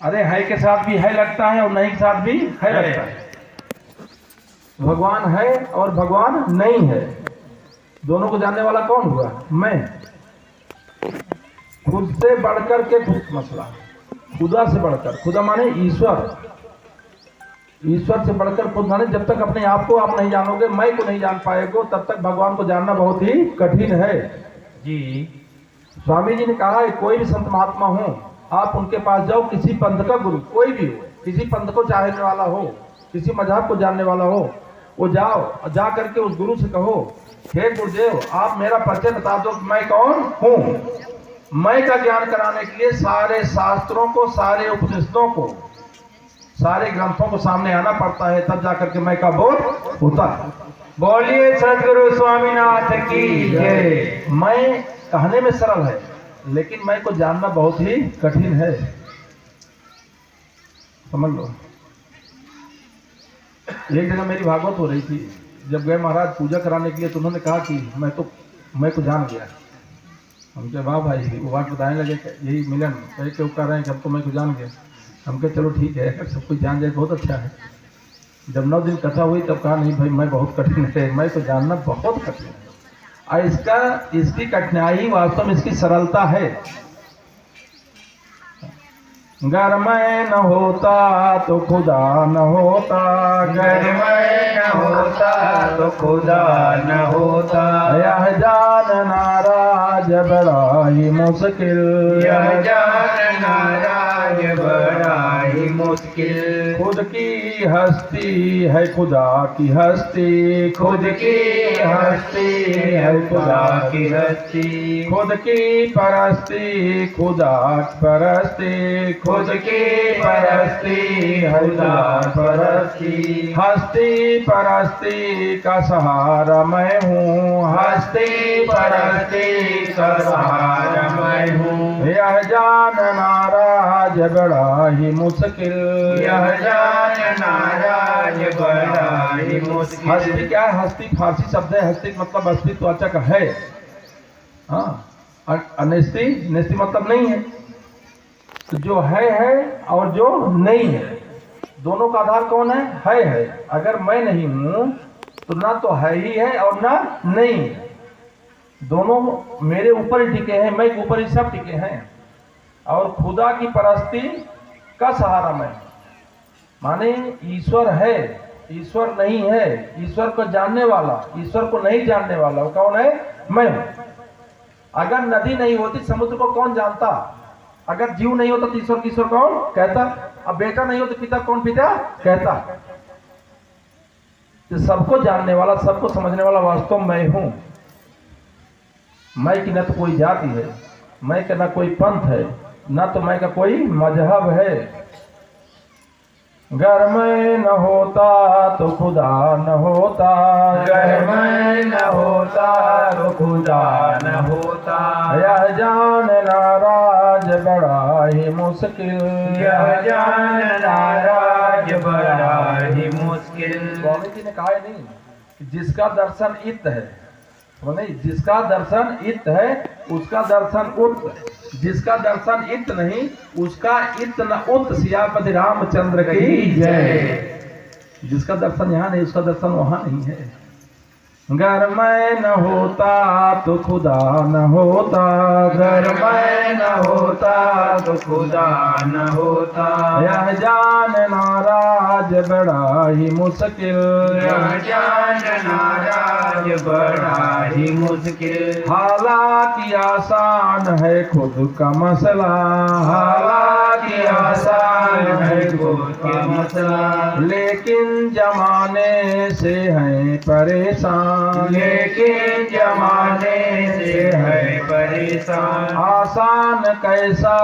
अरे है के साथ भी है लगता है और नहीं के साथ भी है लगता है। भगवान है और भगवान नहीं है, दोनों को जानने वाला कौन हुआ? मैं। खुद से बढ़कर के खुद मसला, खुदा से बढ़कर, खुदा माने ईश्वर, ईश्वर से बढ़कर खुद माने जब तक अपने आप को आप नहीं जानोगे, मैं को नहीं जान पाएगो, तब तक भगवान को जानना बहुत ही कठिन है जी। स्वामी जी ने कहा है कोई भी संत महात्मा हो, आप उनके पास जाओ, किसी पंथ का गुरु कोई भी हो, किसी पंथ को चाहने वाला हो, किसी मजहब को जानने वाला हो, वो जाओ, जा करके उस गुरु से कहो, हे गुरुदेव आप मेरा परिचय बता दो, मैं कौन हूँ। मैं का ज्ञान कराने के लिए सारे शास्त्रों को, सारे उपनिषदों को, सारे ग्रंथों को सामने आना पड़ता है, तब जाकर के मैं का बोध होता है। बोलिए सदगुरु स्वामीनाथ की जय। मैं कहने में सरल है, लेकिन मैं को जानना बहुत ही कठिन है, समझ लो। एक जगह मेरी भागवत हो रही थी, जब गए महाराज पूजा कराने के लिए, तो उन्होंने कहा कि मैं को जान गया। हम कहे वाह भाई, वो बात बताने लगे यही मिलन कह के कह रहे हैं कि अब तो मैं को जान गया। हम कहे चलो ठीक है, अगर सब कुछ जान जाए बहुत अच्छा है। जब 9 दिन कथा हुई तब कहा नहीं भाई मैं बहुत कठिन है, मैं को जानना बहुत कठिन है। और इसकी कठिनाई वास्तव में इसकी सरलता है। घर में न होता तो खुदा न होता, घर में न होता तो खुदा न होता, यह जानना राज बड़ा ही मुश्किल, यह जानना राज बड़ा ही मुश्किल। खुद की हस्ती है खुदा की हस्ती, खुद की हस्ती है खुदा की हस्ती, खुद की परस्ती खुदा परस्ती, खुद की परस्ती खुदा परस्ती। हस्ती परस्ती का सहारा मैं हूँ, हस्ती परस्ती का सहारा मैं हूँ, यह जानना राज बड़ा ही मुश्किल, यह जानना राज बड़ा ही मुश्किल। हस्ती क्या है? हस्ती फारसी शब्द है, हस्ती मतलब अस्तित्ववाचक है। हाँ, अनेस्ती नेस्ती मतलब नहीं है। तो जो है और जो नहीं है, दोनों का आधार कौन है? है। अगर मैं नहीं हूं तो ना तो है ही है और ना नहीं है, दोनों मेरे ऊपर ही टिके हैं, मैं के ऊपर ही सब टिके हैं। और खुदा की परस्ती का सहारा मैं, माने ईश्वर है, ईश्वर नहीं है। ईश्वर को जानने वाला, ईश्वर को नहीं जानने वाला वो कौन है? मैं हूं। अगर नदी नहीं होती समुद्र को कौन जानता? अगर जीव नहीं होता तो ईश्वर ईश्वर कौन कहता? अब बेटा नहीं हो तो पिता कौन पिता कहता? तो सबको जानने वाला, सबको समझने वाला वास्तव मैं हूं। मैं की न तो कोई जाति है, मैं का न कोई पंथ है, न तो मैं का कोई मजहब है। घर में न होता तो खुदा न होता, घर में न होता तो खुदा न होता, यह जानना राज बड़ा ही मुश्किल, यह जानना राज बड़ा ही मुश्किल। स्वामी जी ने कहा है नहीं कि जिसका दर्शन इत है, नहीं, जिसका दर्शन इत है उसका दर्शन उत, जिसका दर्शन इत नहीं उसका इत न उत। सियापति रामचंद्र की जय। जिसका दर्शन यहाँ नहीं उसका दर्शन वहां नहीं है। घर में न होता तो खुदा न होता, घर में न होता तो खुदा न होता, यह जानना राज बड़ा ही मुश्किल, यह जानना राज बड़ा ही मुश्किल। हालांकि आसान है खुद का मसला, हालांकि आसान है खुद का मसला, लेकिन जमाने से है परेशान, लेकिन जमाने से है परेशान। आसान कैसा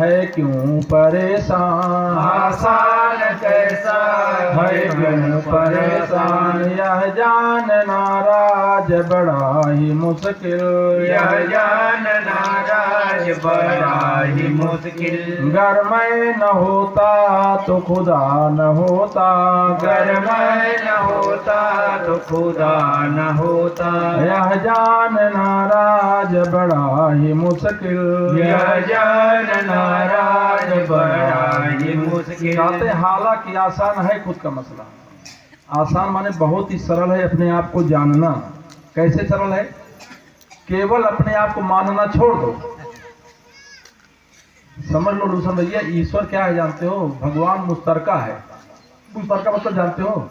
है क्यों परेशान, आसान कैसा है क्यों परेशान। यह जानना राज बड़ा ही मुश्किल, यह जानना राज बड़ा ही मुश्किल। घर में न होता तो खुदा न होता, घर में न होता तो खुदा न होता, यह जानना राज बड़ा ही मुश्किल, यह जानना राज बड़ा मुश्किल। कहते हैं हालांकि आसान है खुद का मसला। आसान माने बहुत ही सरल है अपने आप को जानना। कैसे सरल है? केवल अपने आप को मानना छोड़ दो। समझ लो रोशन भैया, ईश्वर क्या है जानते हो? भगवान मुस्तरका है। मुस्तरका मतलब जानते हो?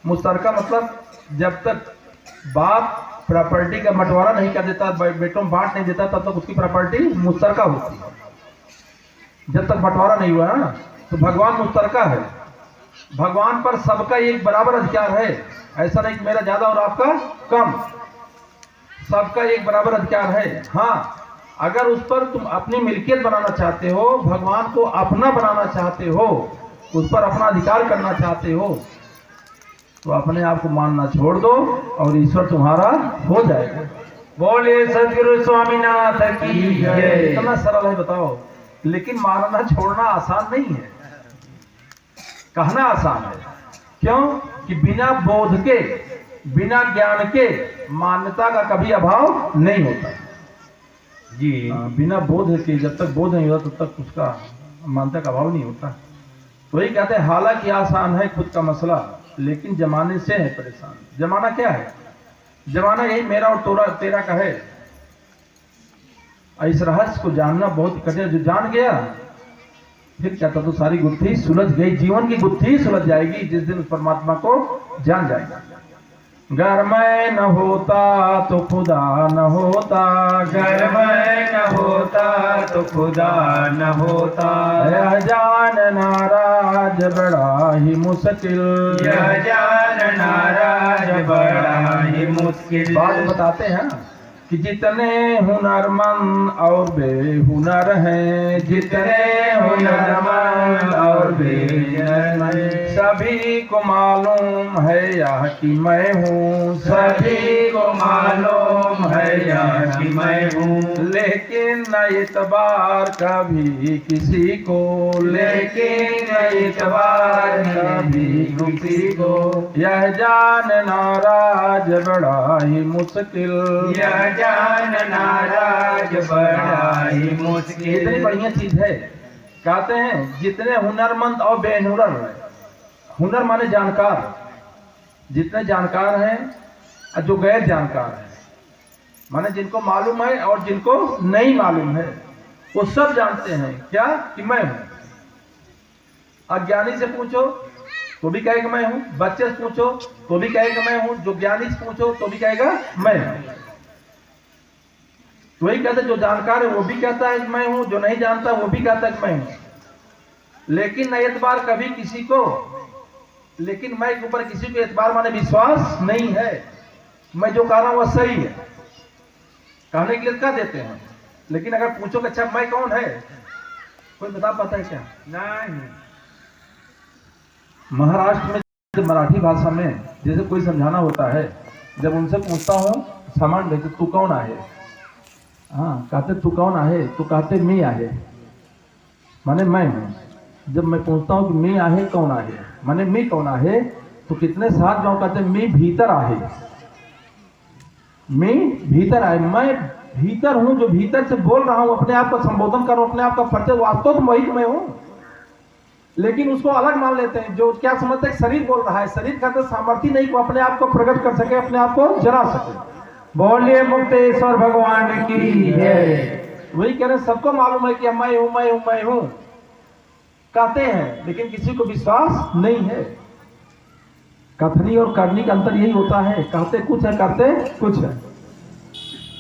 मुस्तरका मतलब जब तक बाप प्रॉपर्टी का बंटवारा नहीं कर देता, बेटों में बांट नहीं देता, तब तक उसकी प्रॉपर्टी मुस्तरका होती है। जब तक बंटवारा नहीं हुआ ना, तो भगवान मुस्तरका है। भगवान पर सबका एक बराबर अधिकार है। ऐसा नहीं कि मेरा ज्यादा और आपका कम। सबका एक बराबर अधिकार है। हाँ, अगर उस पर तुम अपनी मिल्कियत बनाना चाहते हो, भगवान को अपना बनाना चाहते हो, उस पर अपना अधिकार करना चाहते हो, तो अपने आप को मानना छोड़ दो और ईश्वर तुम्हारा हो जाएगा। बोले सदगुरु स्वामीनाथ की जय। इतना सरल है बताओ, लेकिन मानना छोड़ना आसान नहीं है। कहना आसान है। क्यों? कि बिना बोध के, बिना ज्ञान के मान्यता का कभी अभाव नहीं होता जी। बिना बोध के, जब तक बोध नहीं होता तब तक उसका मान्यता का अभाव नहीं होता। तो वही कहते हैं हालांकि आसान है खुद का मसला, लेकिन जमाने से है परेशान। जमाना क्या है? जमाना यही मेरा और तेरा का है। इस रहस्य को जानना बहुत कठिन। जो जान गया फिर कहता तो सारी गुत्थी सुलझ गई, जीवन की गुत्थी सुलझ जाएगी जिस दिन उस परमात्मा को जान जाएगा। घर में न होता तो खुदा न होता, घर में न होता तो खुदा न होता। यह जान नाराज बड़ा ही मुश्किल, यह जान नाराज बड़ा ही मुश्किल। बात बताते हैं कि जितने हुनरमंद और बेहुनर हैं, जितने हुनरमंद और बेहुनर, सभी को मालूम है यह कि मैं हूँ, सभी को मालूम है यह कि मैं हूँ। लेकिन न इतबार कभी किसी को, लेकिन न इतबार कभी किसी को। यह जान नाराज बड़ा ही मुश्किल, यह जान नाराज बड़ा ही मुश्किल। इतनी बढ़िया चीज है। कहते हैं जितने हुनरमंद और बेहुनर हैं, हुनर माने जानकार, जितने जानकार हैं और जो गैर जानकार हैं, माने जिनको मालूम है और जिनको नहीं मालूम है, वो सब जानते हैं क्या? कि मैं हूं। अज्ञानी से पूछो तो भी कहेगा मैं हूं, बच्चे से पूछो तो भी कहेगा मैं हूं, जो ज्ञानी से पूछो तो भी कहेगा मैं हूं। तो वही कहते जो जानकार है वो भी कहता है कि मैं हूं, जो नहीं जानता वो भी कहता है कि मैं हूं। लेकिन न एतबार कभी किसी को, लेकिन मैं के ऊपर किसी को एतबार माने विश्वास नहीं है। मैं जो कह रहा हूं वह सही है, कहने के लिए कह देते हैं। लेकिन अगर पूछो कि अच्छा मैं कौन है, कोई बता पाता है क्या? नहीं। महाराष्ट्र में मराठी भाषा में जैसे कोई समझाना होता है, जब उनसे पूछता हूं सामान देते तू कौन आहे, हाँ कहते तू कौन आहे, तो कहते मी आहे, माने मैं हूं। जब मैं पूछता हूं कि मी आहे कौन आहे, माने मी कौन आहे, तो कितने साथ जाऊं, कहते मी भीतर आहे, मी भीतर आहे, मैं भीतर हूं, जो भीतर से बोल रहा हूं, अपने आप का संबोधन कर रहा हूं, अपने आप का परिचय, वास्तव तो वही मैं हूं। लेकिन उसको अलग मान लेते हैं। जो क्या समझते हैं शरीर बोल रहा है, शरीर का तो सामर्थ्य नहीं को अपने आप को प्रकट कर सके, अपने आप को जला सके। बोलिए मुक्तेश्वर भगवान की जय। वही कह रहे हैं सबको मालूम है कि मैं हूं मैं हूं मैं हूं कहते हैं, लेकिन किसी को विश्वास नहीं है। कथनी और करनी का अंतर यही होता है, कहते कुछ है करते कुछ है।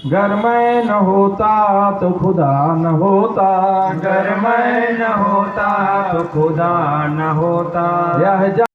घर में न होता तो खुदा न होता, घर में न होता तो खुदा न होता। यह